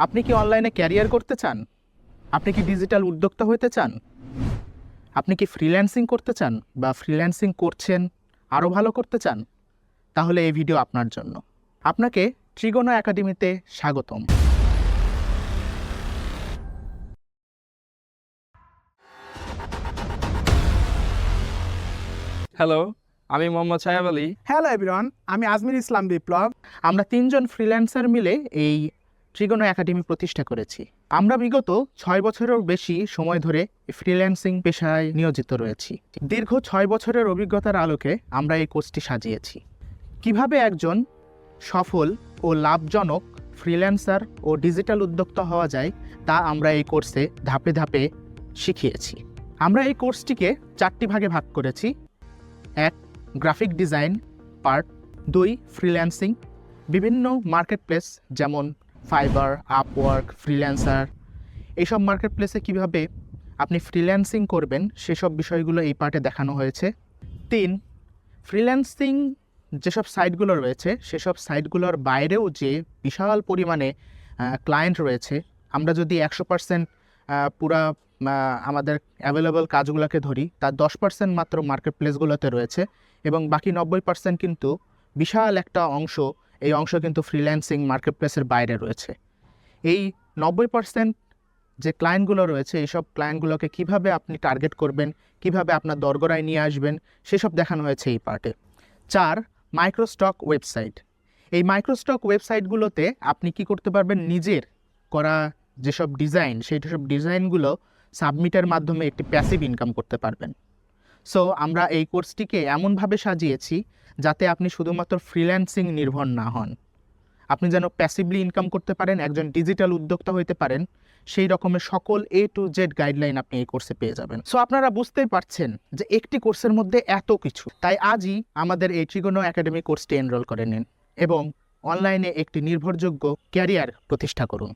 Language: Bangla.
আপনি কি অনলাইনে ক্যারিয়ার করতে চান? আপনি কি ডিজিটাল উদ্যোক্তা হতে চান? আপনি কি ফ্রিল্যান্সিং করতে চান বা ফ্রিল্যান্সিং করছেন, আরও ভালো করতে চান? তাহলে এই ভিডিও আপনার জন্য। আপনাকে ট্রিগোনো একাডেমিতে স্বাগতম। হ্যালো, আমি মোহাম্মদ সাহেব আলী। হ্যালো এভরিওয়ান, আমি আজমির ইসলাম বিপ্লব। আমরা তিনজন ফ্রিল্যান্সার মিলে এই ট্রিগোনো একাডেমি প্রতিষ্ঠা করেছি। আমরা বিগত 6 বছরেরও বেশি সময় ধরে ফ্রিল্যান্সিং পেশায় নিয়োজিত রয়েছি। দীর্ঘ 6 বছরের অভিজ্ঞতার আলোকে আমরা এই কোর্সটি সাজিয়েছি। কিভাবে একজন সফল ও লাভজনক ফ্রিল্যান্সার ও ডিজিটাল উদ্যোক্তা হওয়া যায় তা আমরা এই কোর্সে ধাপে ধাপে শিখিয়েছি। আমরা এই কোর্সটিকে 4টি ভাগে ভাগ করেছি। 1. Graphic design part. 2. ফ্রিল্যান্সিং, বিভিন্ন মার্কেটপ্লেস যেমন ফাইবার, আপওয়ার্ক, ফ্রিল্যান্সার, এইসব মার্কেটপ্লেসে কীভাবে আপনি ফ্রিল্যান্সিং করবেন সেসব বিষয়গুলো এই পার্টে দেখানো হয়েছে। 3. ফ্রিল্যান্সিং যেসব সাইটগুলো রয়েছে সেসব সাইটগুলোর বাইরেও যে বিশাল পরিমাণে ক্লায়েন্ট রয়েছে, আমরা যদি 100% পুরা আমাদের অ্যাভেলেবল কাজগুলোকে ধরি, তার 10% মাত্র মার্কেট প্লেসগুলোতে রয়েছে এবং বাকি 90% কিন্তু বিশাল একটা অংশ, এই অংশ কিন্তু ফ্রিল্যান্সিং মার্কেট প্লেসের বাইরে রয়েছে। এই 90% যে ক্লায়েন্টগুলো রয়েছে, এইসব ক্লায়েন্টগুলোকে কিভাবে আপনি টার্গেট করবেন, কিভাবে আপনার দরগড়ায় নিয়ে আসবেন, সেসব দেখানো হয়েছে এই পার্টে। 4. Microstock website. এই মাইক্রোস্টক ওয়েবসাইটগুলোতে আপনি কি করতে পারবেন, নিজের করা যেসব ডিজাইন, সেই সব ডিজাইনগুলো সাবমিটের মাধ্যমে একটি প্যাসিভ ইনকাম করতে পারবেন। সো আমরা এই কোর্সটিকে এমনভাবে সাজিয়েছি যাতে আপনি শুধুমাত্র ফ্রিল্যান্সিং নির্ভর না হন, আপনি যেন প্যাসিভলি ইনকাম করতে পারেন, একজন ডিজিটাল উদ্যোক্তা হতে পারেন, সেই রকমের সকল A to Z গাইডলাইন আপনি এই কোর্সে পেয়ে যাবেন। সো আপনারা বুঝতেই পারছেন যে একটি কোর্সের মধ্যে এত কিছু। তাই আজই আমাদের এই ট্রিগোনো একাডেমি কোর্সটি এনরোল করে নিন এবং অনলাইনে একটি নির্ভরযোগ্য ক্যারিয়ার প্রতিষ্ঠা করুন।